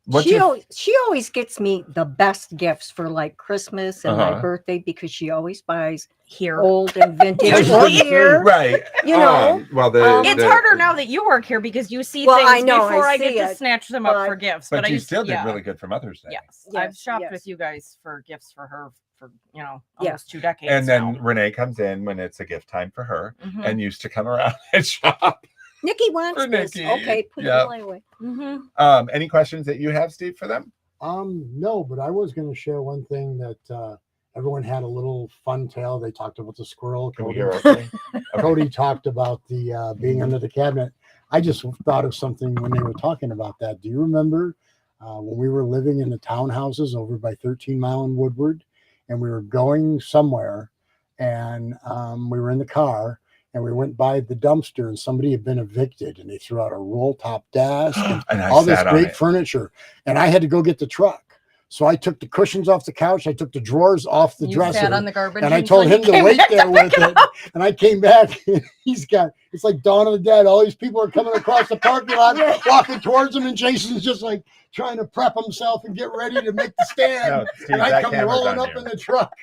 What's She your always gets me the best gifts for like Christmas and my Uh-huh. birthday because she always buys here. old and vintage Usually. or here. right? You know, well, It's harder now that you work here because you see Well, things I know, before I I get see to it, snatch them up but- for gifts. But I you used still to, did yeah. really good for Mother's Day. Yes. I've Yes, shopped yes. with you guys for gifts for her for Yes. almost 2 decades. And then now. Renee comes in when it's a gift time for her, Mhm. and used to come around and shop. Nikki wants For this. Nikki, Okay, put yeah. the light away. Mhm. Any questions that you have, Steve, for them? No, but I was going to share one thing that everyone had a little fun tale. They talked about the squirrel. Can we Cody, hear okay? Cody talked about the being under the cabinet. I just thought of something when they were talking about that. Do you remember when we were living in the townhouses over by 13 Mile and Woodward, and we were going somewhere, and we were in the car, and we went by the dumpster, and somebody had been evicted, and they threw out a roll top desk and And I all this sat on great it. furniture, and I had to go get the truck. So I took the cushions off the couch, I took the drawers off the You dresser, sat on the garbage and I until told he him to came wait back there to with pick it. And I came back, and it's like Dawn of the Dead. All these people are coming across the parking lot, walking towards him, and Jason's just like trying to prep himself and get ready to make the stand. No, Steve, and I that come camera's rolling on up you. in the truck.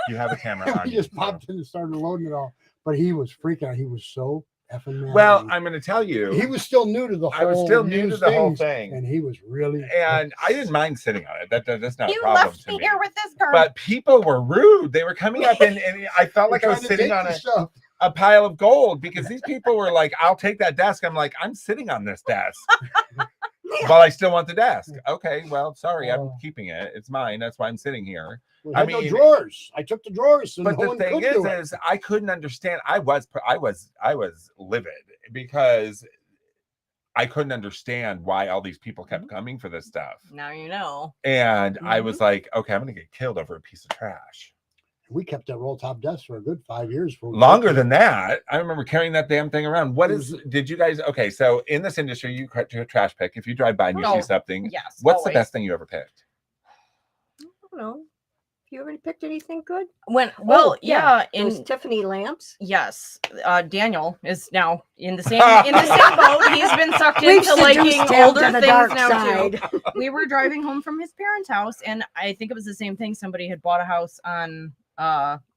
You have a camera And on we you. just popped in and started loading it all. But he was freaking out. He was so effing mad. Well, at me. I'm going to tell you. He was still new to the whole I was still new to used the whole things, thing. and he was really And I didn't mind sitting on it. That's not a You problem left to me me. here with this garbage. But people were rude. They were coming up and I felt like I was trying to sitting take on the stuff. a pile of gold because these people were like, I'll take that desk. I'm like, I'm sitting on this desk. But I still want the desk. Okay, well, sorry, I'm keeping it. It's mine. That's why I'm sitting here. We I had no mean- drawers. I took the drawers, and But no the one thing could do it. is I couldn't understand. I was livid because I couldn't understand why all these people kept coming for this stuff. Now you know. And I was like, okay, I'm gonna get killed over a piece of trash. We kept that roll top desk for a good 5 years. before we Longer took it. than that. I remember carrying that damn thing around. Did you guys, okay, so in this industry, you do a trash pick. If you drive by and you see Oh, something, Yes. what's the always. best thing you ever picked? I don't know. You already picked anything good? Well, Oh, yeah. Those Tiffany lamps. Yes, Daniel is now in the same boat. He's been sucked We've into liking seduced him older to the things dark now side. too. We were driving home from his parents' house, and I think it was the same thing. Somebody had bought a house on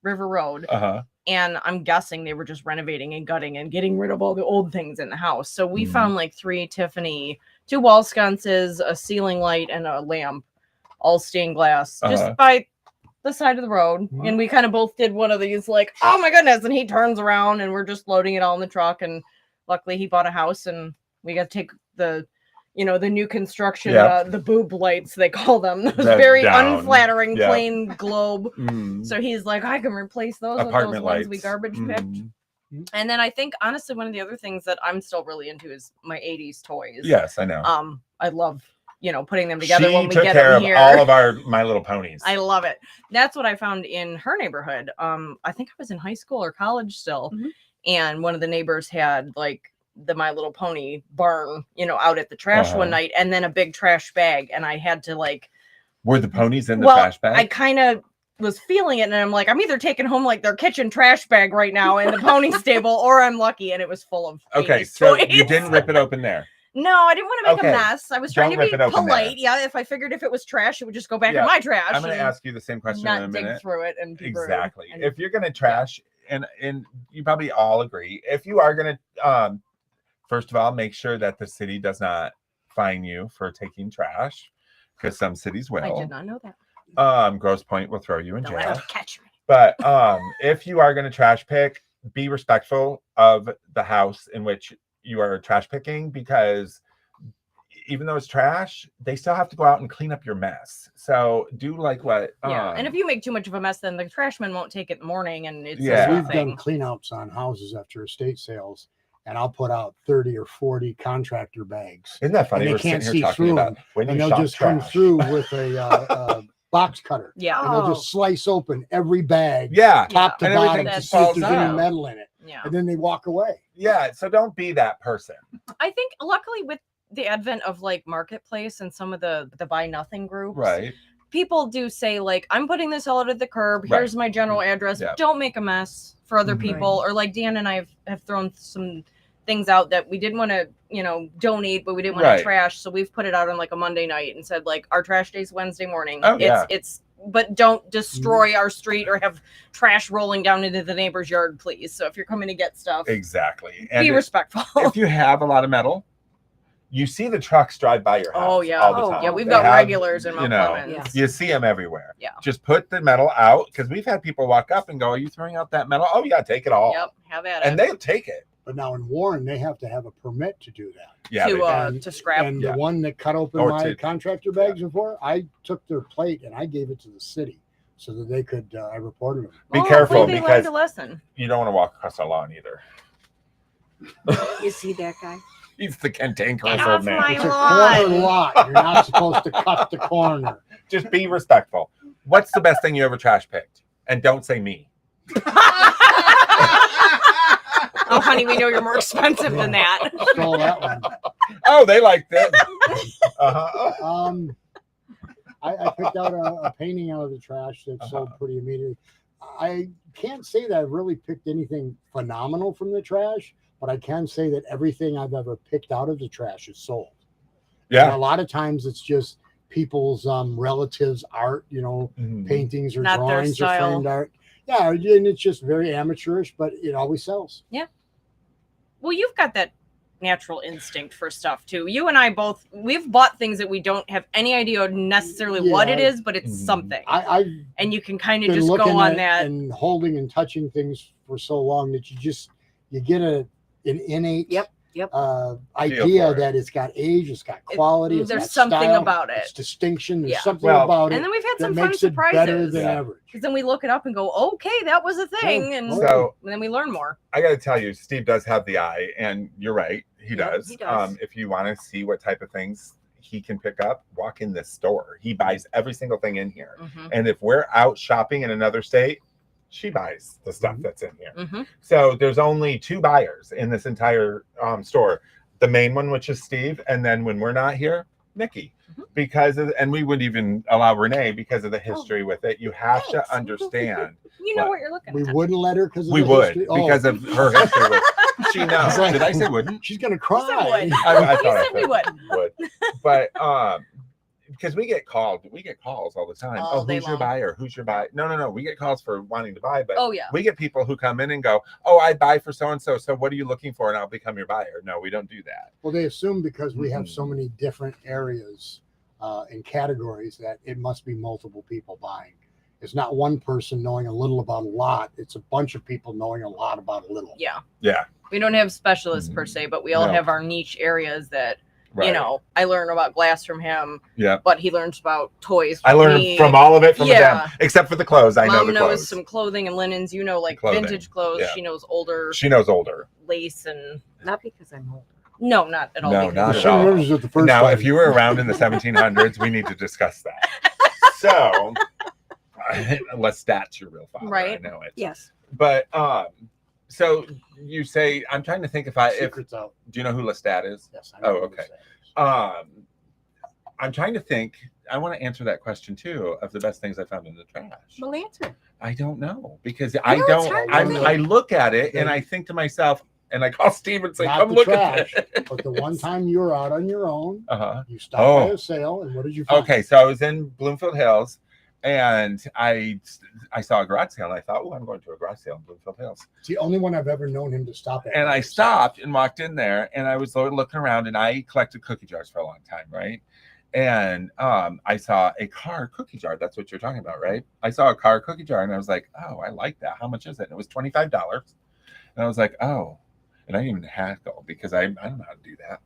River Road, Uh-huh. and I'm guessing they were just renovating and gutting and getting rid of all the old things in the house. So we Mhm. found like 3 Tiffany, 2 wall sconces, a ceiling light, and a lamp, all stained glass, just by the side of the road. Mhm. And we kind of both did one of these, like, oh my goodness. And he turns around and we're just loading it all in the truck. And luckily he bought a house and we got to take the, the new construction, Yeah. the boob lights, they call them, those The very down. unflattering Yeah. plain globe. Mm. So he's like, I can replace those with Apartment those ones we lights. garbage picked. Mhm. And then I think honestly, one of the other things that I'm still really into is my 80s toys. Yes, I know. I love, putting them together She when we took get care them of here. all of our My Little Ponies. I love it. That's what I found in her neighborhood. I think I was in high school or college still. Mhm. And one of the neighbors had like the My Little Pony barn, out at the trash one night, and then a big trash bag. And I had to Were the ponies in the well, trash bag? I kind of was feeling it, and I'm like, I'm either taking home like their kitchen trash bag right now in the pony stable, or I'm lucky and it was full of Okay, 80s so toys. you didn't rip it open there. No, I didn't want to make Okay. a mess. I was trying Don't to rip be it open there. polite. Yeah, if I figured if it was trash, it would just go back Yeah, in my trash. I'm going to and ask you the same question not in a dig minute. through it and be rude. Exactly. And- If you're going to trash, and you probably all agree, if you are going to, first of all, make sure that the city does not fine you for taking trash, because some cities will. I did not know that. Gross Point will throw you in Don't jail. have to catch me. But if you are going to trash pick, be respectful of the house in which you are trash picking, because even though it's trash, they still have to go out and clean up your mess. So do like what? Yeah, and if you make too much of a mess, then the trashman won't take it in the morning, and it's Yeah. a We've thing. done cleanouts on houses after estate sales, and I'll put out 30 or 40 contractor bags. Isn't that funny? And they We're sitting can't here see talking through about them, when and you they'll shop just come trash. through with a box cutter. Yeah. And they'll just slice open every bag, Yeah. top to And everything bottom, to just see if falls there's any out. metal in it. Yeah. And then they walk away. Yeah. So don't be that person. I think luckily with the advent of like Marketplace and some of the buy nothing groups, Right. people do say like, I'm putting this all out at the curb. Right. Here's my general address. Yeah. Don't make a mess for other Mhm. people. Or like Dan and I have thrown some things out that we didn't want to, donate, but we didn't want Right. to trash. So we've put it out on like a Monday night and said like, our trash day's Wednesday morning. Oh, yeah. But don't destroy our street or have trash rolling down into the neighbor's yard, please. So if you're coming to get stuff, Exactly. And be respectful. if you have a lot of metal, you see the trucks drive by your house. Oh yeah. All the time. Yeah, we've They got have, regulars in Mount Clemens. Yeah. You see them everywhere. Yeah. Just put the metal out, because we've had people walk up and go, "Are you throwing out that metal?" Oh yeah, take it all. Yep, have at And it. they'll take it. But now in Warren, they have to have a permit to do that. Yeah. they- And- to scrap. And Yeah. the one that cut open Or my to- contractor bags before, I took their plate and I gave it to the city so that they could, I reported them. Be Oh, careful, hopefully they because learned a lesson. you don't want to walk across our lawn either. Is he that guy? He's the cantankerous Get old off man. my It's a lawn. corner lot. You're not supposed to cut the corner. Just be respectful. What's the best thing you ever trash picked? And don't say me. Oh, honey, we know you're more expensive than that. Stole that one. Oh, they liked it. Uh-huh. I picked out a painting out of the trash that sold pretty immediately. I can't say that I've really picked anything phenomenal from the trash, but I can say that everything I've ever picked out of the trash is sold. And Yeah. a lot of times it's just people's relatives' art, Mhm. paintings or Not their drawings or style. framed art. Yeah, and it's just very amateurish, but it always sells. Well, you've got that natural instinct for stuff too. You and I both, we've bought things that we don't have any idea necessarily what it Yeah. is, but it's Mhm. something. I've And you can kind of been just looking go on at that. and holding and touching things for so long that you get an innate Yep. idea for it. that it's got age, it's got quality, it's There's got something style, about it. it's distinction. There's Yeah. something Well, about it And then we've had that some fun makes it better surprises. than Yeah. average. Because then we look it up and go, okay, that was a thing. And So then we learn more. I got to tell you, Steve does have the eye, and you're right. He Yep, does. he does. If you want to see what type of things he can pick up, walk in this store. He buys every single thing in here. Mhm. And if we're out shopping in another state, she buys the stuff Mhm. that's in here. Mhm. So there's only two buyers in this entire store. The main one, which is Steve, and then when we're not here, Nikki. Mhm. Because of, and we wouldn't even allow Renee because of the history with it. You have Thanks. to understand. You know What? what you're looking We at. wouldn't let her because We would because of her history with. She knows. Right. Did I say wouldn't? she's gonna You said cry. would. I You thought I said we would. But because we get calls all the time. All Oh, day who's your long. buyer? Who's your buyer? No. We get calls for wanting to buy, but Oh, yeah. we get people who come in and go, "Oh, I buy for so and so. So what are you looking for?" And I'll become your buyer. No, we don't do that. Well, they assume because we have Mhm. so many different areas and categories that it must be multiple people buying. It's not one person knowing a little about a lot. It's a bunch of people knowing a lot about a little. Yeah. Yeah. We don't have specialists per se, but we all No. have our niche areas that, Right. I learn about glass from him, Yeah. but he learns about toys. I from learned me. from all of it from Yeah. them, except for the clothes. I know Mom the knows clothes. some clothing and linens. Like Clothing, vintage clothes. yeah. She knows older She knows older. lace and Not because I'm old. no, not at all. No, because not of at She all. remembers it the first Now, time. if you were around in the 1700s, we need to discuss that. So, Lestat's your real father. Right. I know it. Yes. But so you say, I'm trying to think if Secrets out. do you know who Lestat is? Yes. I Oh, know what okay. it says. I'm trying to think. I want to answer that question too of the best things I found in the trash. Well, answer. I don't know because know, I it's don't. hard to I make. look at it and I think to myself, and I call Steve and say, Not "Come the look trash, at it." But the one time you were out on your own, Uh-huh. you stopped by Oh. a sale, and what did you find? Okay, so I was in Bloomfield Hills, and I saw a garage sale, and I thought, "Oh, I'm going to a garage sale in Bloomfield Hills." It's the only one I've ever known him to stop at. And I stopped and walked in there, and I was looking around, and I collected cookie jars for a long time, right? And I saw a car cookie jar. That's what you're talking about, right? I saw a car cookie jar, and I was like, "Oh, I like that. How much is it?" And it was $25, and I was like, "Oh," and I didn't even haggle because I don't know how to do that.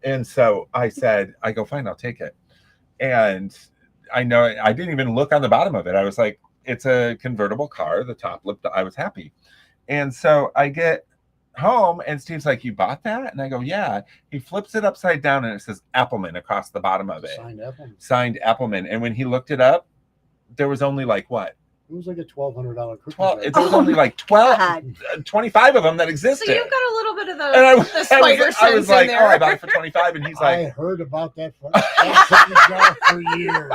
And so I said, "I go fine, I'll take it." And I know I didn't even look on the bottom of it. I was like, "It's a convertible car." The top lip, I was happy, and so I get home, and Steve's like, "You bought that?" And I go, "Yeah." He flips it upside down, and it says Appleman across the bottom of it. Signed Appleman. Signed Appleman. And when he looked it up, there was only like what? It was like a $1,200 cookie. 12. jar. There was only like 12, God. 25 of them that existed. So you've got a little bit of the, and the spider sense I was like, in "Oh, I there. bought it for 25," and he's I like, heard about that cookie jar for years.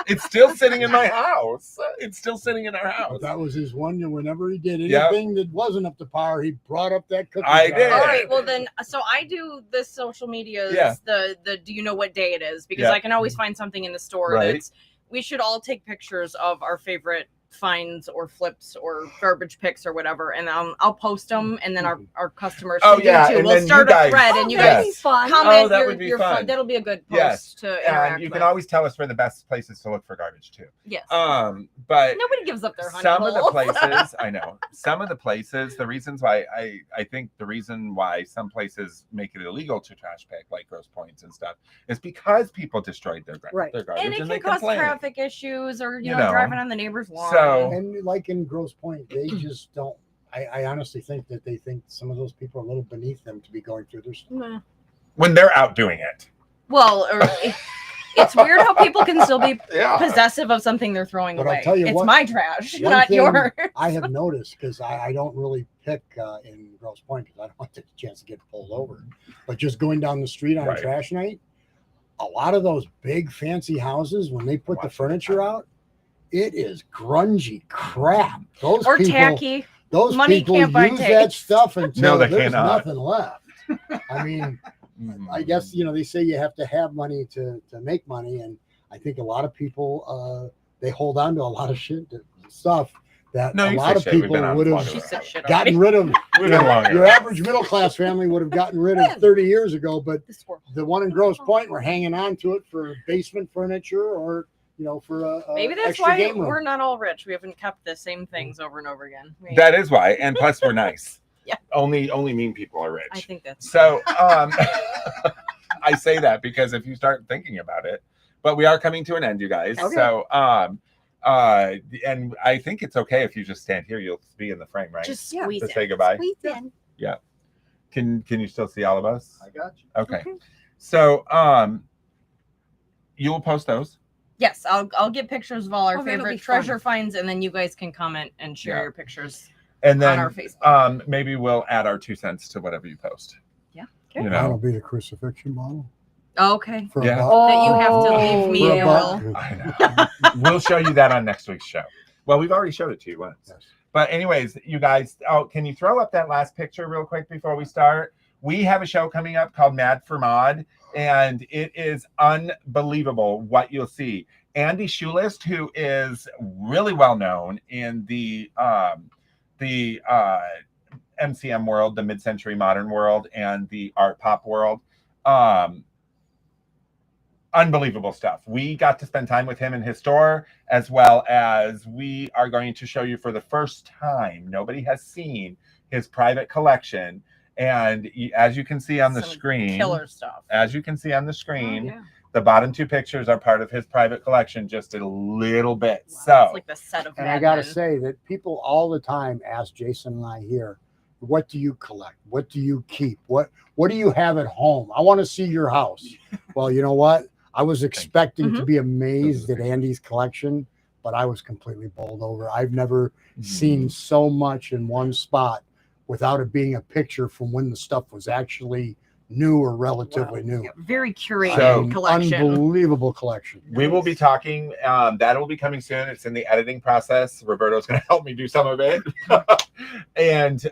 "It's still sitting in my house. It's still sitting in our But house." that was his one. Whenever he did Yep. anything that wasn't up to par, he brought up that cookie I jar. did. All right, well then, so I do the social medias, Yeah. the do you know what day it is? Because Yeah. I can always find something in the store Right. that's, we should all take pictures of our favorite finds or flips or garbage picks or whatever, and I'll post them, and then our customers Oh, should yeah, do too. and We'll then start you a guys- thread, and you that'd guys be fun. comment Oh, that your, would be your fun. That'll be a good post Yes. to interact And you with. can always tell us where the best places to look for garbage too. Yes. But Nobody gives up their honey some of the holes. places, I know, some of the places, the reasons why I think the reason why some places make it illegal to trash pick, like Grosse Points and stuff, is because people destroyed their Right. their garbage and it they can cause complain. traffic issues, or you You know, know. driving on the neighbor's lawn. So- And like in Grosse Pointe, they just don't. I honestly think that they think some of those people are a little beneath them to be going through their stuff. Nah. When they're out doing it. Well, or it's weird how people can still be Yeah. possessive of something they're throwing But I'll away. tell you It's what, my trash, one not thing yours. I have noticed, because I don't really pick in Grosse Pointe because I don't want the chance to get pulled over. But just going down the street on Right. trash night, a lot of those big fancy houses, when they put the Watch furniture out, it is grungy crap. Those Or people, tacky. those Money people can't buy use that taste. stuff until No, they there's cannot. nothing left. I mean, I guess they say you have to have money to make money, and I think a lot of people they hold on to a lot of stuff that No, a you lot say of shit, we've people been on would longer have She said shit gotten already. rid of. We've been longer. Your average middle class family would have gotten rid of 30 years ago, but The squirrel. the one in Grosse Pointe, we're hanging on to it for basement furniture or for a Maybe that's extra why game room. we're not all rich. We haven't kept the same things over and over again. That is why. And plus we're nice. Yeah. Only mean people are rich. I think that's So I say that because if you start thinking about it, but we are coming to an end, you guys. Okay. So and I think it's okay if you just stand here. You'll be in the frame, right? just Yeah. squeeze to it. say goodbye. Squeeze in. Can you still see all of us? I got you. Okay. Okay. So you will post those. Yes, I'll get pictures of all our Oh, that'll be favorite fun. treasure finds, and then you guys can comment and share Yeah. your pictures And on our then Facebook. maybe we'll add our 2 cents to whatever you post. Yeah. You That'll know. be the crucifixion model Okay. for Yeah. a buck. That you have to leave Oh, me For a a will. buck. I know. We'll show you that on next week's show. Well, we've already showed it to you once. Yes. But anyways, you guys, can you throw up that last picture real quick before we start? We have a show coming up called Mad for Mod, and it is unbelievable what you'll see. Andy Schulist, who is really well known in the MCM world, the mid-century modern world, and the art pop world. Unbelievable stuff. We got to spend time with him in his store, as well as we are going to show you for the first time. Nobody has seen his private collection. And as you can see on the Some screen, Killer stuff. as you can see on the screen, Oh, yeah. the bottom 2 pictures are part of his private collection, just a little bit. Wow, So it's like the set of And I Mad got to Men. say that people all the time ask Jason and I here, what do you collect? What do you keep? What do you have at home? I want to see your house. Well, you know what? I was expecting to be amazed at Andy's collection, but I was completely bowled over. I've never seen so much in one spot without it being a picture from when the stuff was actually new or relatively new. Very curated So, collection. Unbelievable collection. we will be talking. That will be coming soon. It's in the editing process. Roberto's going to help me do some of it. And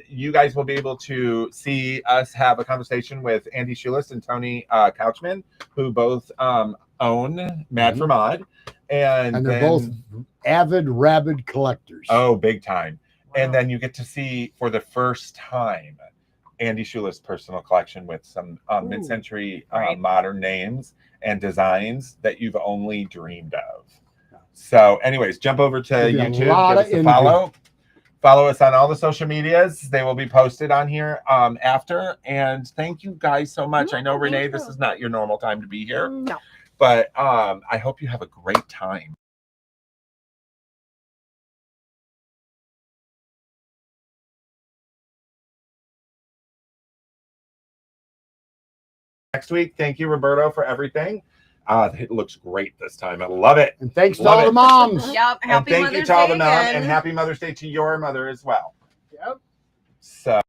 you guys will be able to see us have a conversation with Andy Schulist and Tony Couchman, who both own Mad for Mod. And they're then- both avid, rabid collectors. Oh, big time. And Wow. then you get to see for the first time Andy Schulist's personal collection with some mid-century Right. modern names and designs that you've only dreamed of. So anyways, jump over to There'll be a YouTube, lot give of us a envy. follow us on all the social medias. They will be posted on here after. And thank you guys so much. I know, thank Renee, you. this is not your normal time to be here, No. but I hope you have a great time. next week. Thank you, Roberto, for everything. It looks great this time. I love it. And thanks to Love all it. the moms. Yep. And Happy thank Mother's you to all Day the moms, again. and happy Mother's Day to your mother as well. Yep. So.